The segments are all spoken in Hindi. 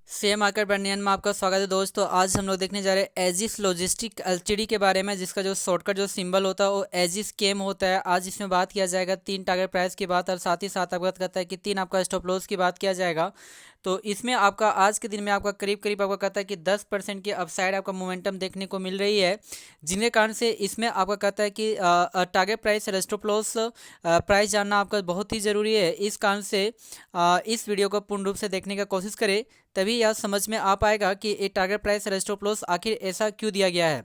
शेयर मार्केट बर्नियन में आपका स्वागत है दोस्तों। आज हम लोग देखने जा रहे हैं एजिस लॉजिस्टिक एलटीडी के बारे में, जिसका जो शॉर्टकट जो सिंबल होता है वो एजिस केम होता है। आज इसमें बात किया जाएगा 3 टारगेट प्राइस की बात, और साथ ही साथ अवगत करता है कि 3 आपका स्टॉप लॉस की बात किया जाएगा। तो इसमें आपका आज के दिन में आपका करीब करीब आपका कहता है कि 10% की अपसाइड आपका मोमेंटम देखने को मिल रही है, जिनके कारण से इसमें आपका कहता है कि टारगेट प्राइस और स्टॉप लॉस प्राइस जानना आपका बहुत ही ज़रूरी है। इस कारण से इस वीडियो को पूर्ण रूप से देखने का कोशिश करें, तभी यह समझ में आ पाएगा कि ये टारगेट प्राइस और स्टॉप लॉस आखिर ऐसा क्यों दिया गया है।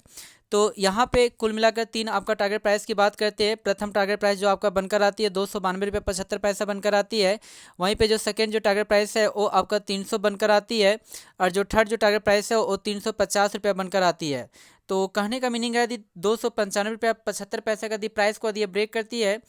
तो यहाँ पे कुल मिलाकर 3 आपका टारगेट प्राइस की बात करते हैं। प्रथम टारगेट प्राइस जो आपका बनकर आती है 292 रुपये 75 पैसा बनकर आती है। वहीं पे जो सेकंड जो टारगेट प्राइस है वो आपका 300 बनकर आती है, और जो थर्ड जो टारगेट प्राइस है वो 350 रुपये बनकर आती है। तो कहने का मीनिंग है यदि 295 रुपये 75 पैसा का यदि प्राइस को यदि ब्रेक करती है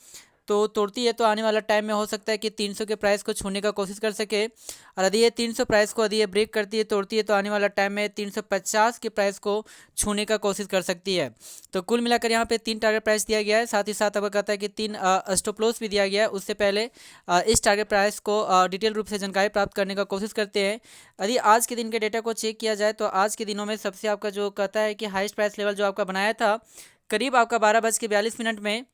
तो तोड़ती है, तो आने वाला टाइम में हो सकता है कि 300 के प्राइस को छूने का कोशिश कर सके। और यदि ये 300 प्राइस को यदि ये ब्रेक करती है तोड़ती है, तो आने वाला टाइम में 350 के प्राइस को छूने का कोशिश कर सकती है। तो कुल मिलाकर यहाँ पे 3 टारगेट प्राइस दिया गया है, साथ ही साथ अब कहता है कि 3 स्टॉप लॉस भी दिया गया है। उससे पहले इस टारगेट प्राइस को डिटेल रूप से जानकारी प्राप्त करने का कोशिश करते हैं। यदि आज के दिन के डेटा को चेक किया जाए तो आज के दिनों में सबसे आपका जो कहता है कि हाईएस्ट प्राइस लेवल जो आपका बनाया था करीब आपका 12:42 में,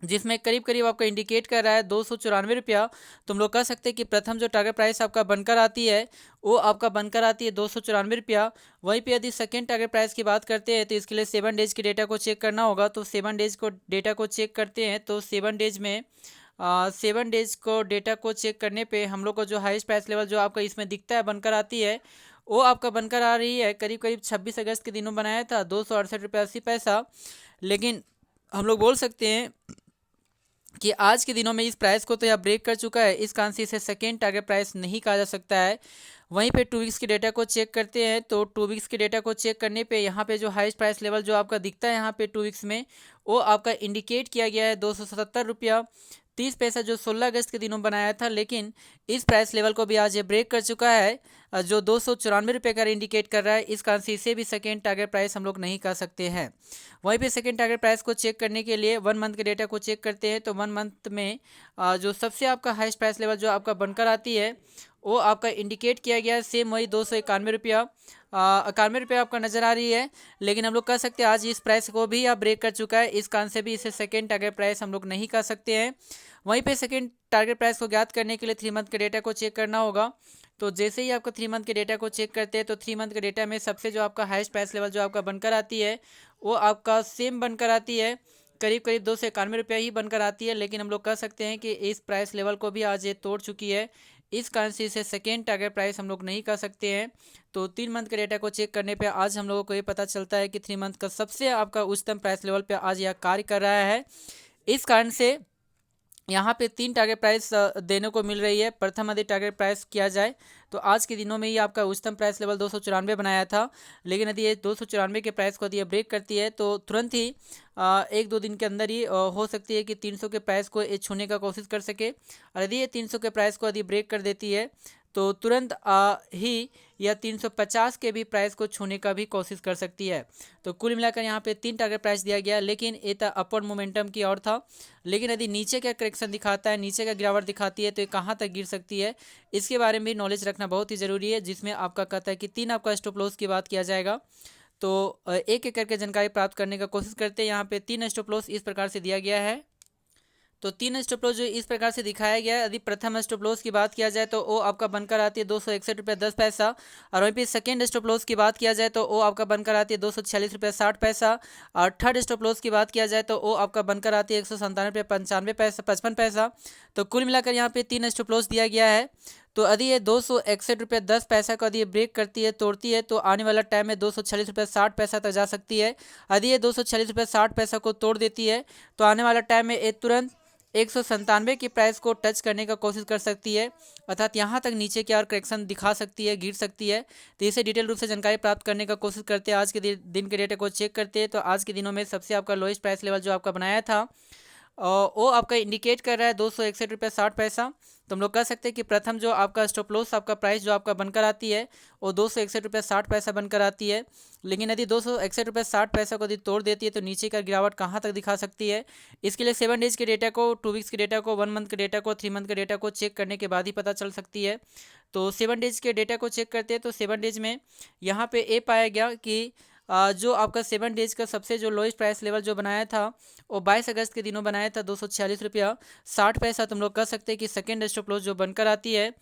जिसमें करीब करीब आपका इंडिकेट कर रहा है 294 रुपया। तो हम लोग कह सकते हैं कि प्रथम जो टारगेट प्राइस आपका बनकर आती है वो आपका बनकर आती है 294 रुपया। वहीं पे यदि सेकेंड टारगेट प्राइस की बात करते हैं तो इसके लिए 7 डेज के डेटा को चेक करना होगा। तो 7 डेज को डेटा को चेक करते हैं तो 7 डेज में 7 डेज को डेटा को चेक करने पे हम लोग को जो हाईएस्ट प्राइस लेवल जो आपका इसमें दिखता है बनकर आती है वो आपका बनकर आ रही है करीब करीब 26 अगस्त के दिनों बनाया था 268 रुपये 80 पैसा। लेकिन हम लोग बोल सकते हैं कि आज के दिनों में इस प्राइस को तो यह ब्रेक कर चुका है, इस कारण से इसे सेकेंड टारगेट प्राइस नहीं कहा जा सकता है। वहीं पे 2 वीक्स के डेटा को चेक करते हैं तो 2 वीक्स के डेटा को चेक करने पे यहाँ पे जो हाईएस्ट प्राइस लेवल जो आपका दिखता है यहाँ पे 2 वीक्स में वो आपका इंडिकेट किया गया है 277 रुपया 30 पैसा, जो 16 अगस्त के दिनों बनाया था। लेकिन इस प्राइस लेवल को भी आज ये ब्रेक कर चुका है, जो 294 रुपये का इंडिकेट कर रहा है। इस कारण से इसे भी सेकेंड टारगेट प्राइस हम लोग नहीं कह सकते हैं। वहीं पे सेकेंड टारगेट प्राइस को चेक करने के लिए 1 मंथ के डेटा को चेक करते हैं तो 1 मंथ में जो सबसे आपका हाईएस्ट प्राइस लेवल जो आपका बनकर आती है वो आपका इंडिकेट किया गया है सेम वही 291 रुपया 91 रुपये आपका नज़र आ रही है। लेकिन हम लोग कह सकते हैं आज इस प्राइस को भी आप ब्रेक कर चुका है, इस कारण से भी इसे सेकेंड टारगेट प्राइस हम लोग नहीं कह सकते हैं। वहीं पे सेकेंड टारगेट प्राइस को ज्ञात करने के लिए 3 मंथ के डेटा को चेक करना होगा। तो जैसे ही आपका 3 मंथ के डेटा को चेक करते हैं तो 3 मंथ के डेटा में सबसे जो आपका हाईएस्ट प्राइस लेवल जो आपका बनकर आती है वो आपका सेम बनकर आती है करीब करीब 291 रुपया ही बनकर आती है। लेकिन हम लोग कह सकते हैं कि इस प्राइस लेवल को भी आज ये तोड़ चुकी है, इस कारण से इसे सेकेंड टारगेट प्राइस हम लोग नहीं कह सकते हैं। तो 3 मंथ के डेटा को चेक करने पे आज हम लोगों को ये पता चलता है कि 3 मंथ का सबसे आपका उच्चतम प्राइस लेवल पे आज यह कार्य कर रहा है। इस कारण से यहाँ पे 3 टारगेट प्राइस देने को मिल रही है। प्रथम यदि टारगेट प्राइस किया जाए तो आज के दिनों में ही आपका उच्चतम प्राइस लेवल 294 बनाया था। लेकिन यदि ये 294 के प्राइस को यदि ये ब्रेक करती है तो तुरंत ही 1-2 दिन के अंदर ही हो सकती है कि 300 के प्राइस को ये छूने का कोशिश कर सके। और यदि ये 300 के प्राइस को यदि ब्रेक कर देती है तो तुरंत ही या 350 के भी प्राइस को छूने का भी कोशिश कर सकती है। तो कुल मिलाकर यहाँ पे 3 टारगेट प्राइस दिया गया, लेकिन ये था अपवर्ड मोमेंटम की ओर था। लेकिन यदि नीचे का करेक्शन दिखाता है, नीचे का गिरावट दिखाती है तो ये कहाँ तक गिर सकती है इसके बारे में भी नॉलेज रखना बहुत ही ज़रूरी है, जिसमें आपका कहता है कि 3 आपका स्टॉप लॉस की बात किया जाएगा। तो एक एक करके जानकारी प्राप्त करने का कोशिश करते हैं। यहाँ पे 3 स्टॉप लॉस इस प्रकार से दिया गया है। तो 3 स्टॉप लॉस जो इस प्रकार से दिखाया गया है, यदि प्रथम स्टॉप लॉस की बात किया जाए तो वो आपका बनकर आती है 261 रुपये 10 पैसा। और वहीं पे सेकेंड स्टॉप लॉस की बात किया जाए तो वो आपका बनकर आती है 246 रुपये 60 पैसा। और थर्ड स्टॉप लॉस की बात किया जाए तो वो आपका बनकर आती है 197 रुपये 95 पैसा 55 पैसा। तो कुल मिलाकर यहाँ पे 3 स्टॉप लॉस दिया गया है। तो यदि ये 261 रुपये 10 पैसा को यदि ये ब्रेक करती है तोड़ती है तो आने वाला टाइम में 246 रुपये 60 पैसा तक जा सकती है। यदि ये 246 रुपये 60 पैसा को तोड़ देती है तो आने वाला टाइम में ये तुरंत 197 की प्राइस को टच करने का कोशिश कर सकती है, अर्थात यहाँ तक नीचे की ओर करेक्शन दिखा सकती है, गिर सकती है। तो इसे डिटेल रूप से जानकारी प्राप्त करने का कोशिश करते हैं। आज के दिन के डेटा को चेक करते हैं तो आज के दिनों में सबसे आपका लोएस्ट प्राइस लेवल जो आपका बनाया था वो आपका इंडिकेट कर रहा है 261 रुपये 60 पैसा। तो हम लोग कह सकते हैं कि प्रथम जो आपका स्टॉप लॉस आपका प्राइस जो आपका बनकर आती है वो 261 रुपये 60 पैसा बनकर आती है। लेकिन यदि 261 रुपये 60 पैसा को यदि तोड़ देती है तो नीचे का गिरावट कहाँ तक दिखा सकती है इसके लिए 7 डेज के डेटा को, 2 वीक्स के डेटा को, 1 मंथ के डेटा को, 3 मंथ के डेटा को चेक करने के बाद ही पता चल सकती है। तो 7 डेज के डेटा को चेक करते हैं तो 7 डेज में यहाँ पे ये पाया गया कि जो आपका 7 डेज का सबसे जो लोएस्ट प्राइस लेवल जो बनाया था वो 22 अगस्त के दिनों बनाया था 246 रुपया 60 पैसा। तो हम लोग कह सकते हैं कि सेकेंड स्टॉप लॉस जो बनकर आती है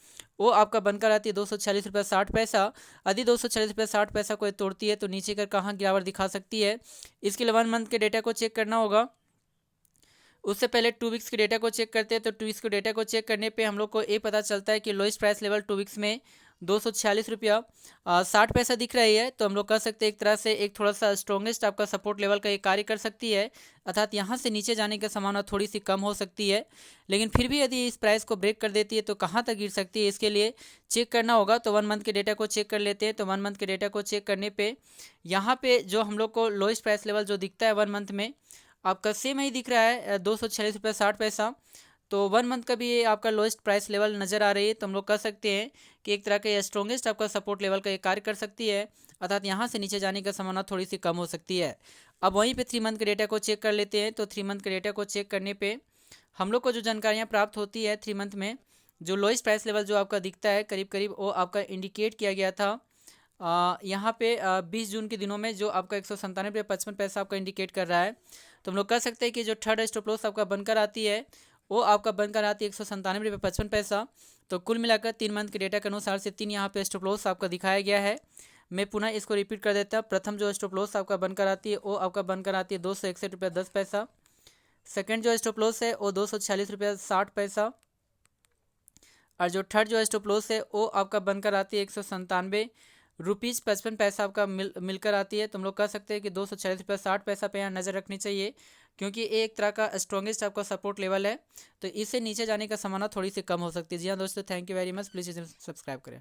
वो आपका बनकर आती है 246 रुपया 60 पैसा। यदि 246 रुपया 60 पैसा को तोड़ती है तो नीचे कर कहाँ गिरावट दिखा सकती है, इसके लिए 1 मंथ के डेटा को चेक करना होगा। उससे पहले 2 वीक्स के डेटा को चेक करते हैं तो 2 वीक्स के डेटा को चेक करने पे हम लोग को ये पता चलता है कि लोएस्ट प्राइस लेवल 2 वीक्स में 246 रुपया 60 पैसा दिख रही है। तो हम लोग कह सकते हैं एक तरह से एक थोड़ा सा स्ट्रॉन्गेस्ट आपका सपोर्ट लेवल का ये कार्य कर सकती है, अर्थात यहाँ से नीचे जाने की संभावना थोड़ी सी कम हो सकती है। लेकिन फिर भी यदि इस प्राइस को ब्रेक कर देती है तो कहाँ तक गिर सकती है इसके लिए चेक करना होगा। तो 1 मंथ के डेटा को चेक कर लेते हैं। तो 1 मंथ के डेटा को चेक करने पर यहाँ पे जो हम लोग को लोएस्ट प्राइस लेवल जो दिखता है 1 मंथ में आपका सेम ही दिख रहा है 246 रुपया 60 पैसा। तो 1 मंथ का भी ये आपका लोएस्ट प्राइस लेवल नज़र आ रही है। तो हम लोग कह सकते हैं कि एक तरह का स्ट्रॉन्गेस्ट आपका सपोर्ट लेवल का ये कार्य कर सकती है, अर्थात यहाँ से नीचे जाने की संभावना थोड़ी सी कम हो सकती है। अब वहीं पे 3 मंथ के डेटा को चेक कर लेते हैं। तो 3 मंथ के डेटा को चेक करने पे हम लोग को जो जानकारियाँ प्राप्त होती है 3 मंथ में जो लोएस्ट प्राइस लेवल जो आपका दिखता है करीब करीब वो आपका इंडिकेट किया गया था यहाँ पे 20 जून के दिनों में जो आपका 197 रुपया 55 पैसा आपका इंडिकेट कर रहा है। तो हम लोग कह सकते हैं कि जो थर्ड स्टॉप लॉस आपका बनकर आती है वो आपका बनकर आती है 197 रुपया 55 पैसा। तो कुल मिलाकर 3 मंथ के डेटा के अनुसार से 3 यहाँ पे स्टॉप लॉस आपका दिखाया गया है। मैं पुनः इसको रिपीट कर देता हूँ। प्रथम जो स्टॉप लॉस आपका बनकर आती है वो आपका बनकर आती है 261 रुपया 10 पैसा। सेकेंड जो स्टॉप लॉस है वो 246 रुपया 60 पैसा। और जो थर्ड जो स्टॉप लॉस है वो आपका बनकर आती है 197 रुपीज़ 55 पैसा आपका मिलकर आती है। तो हम लोग कह सकते हैं कि 246 रुपया 60 पैसा पे यहाँ नज़र रखनी चाहिए, क्योंकि ये एक तरह का स्ट्रॉन्गेस्ट आपका सपोर्ट लेवल है। तो इससे नीचे जाने का संभावना थोड़ी सी कम हो सकती है। जी हाँ दोस्तों, thank you very much. Please इसे सब्सक्राइब करें।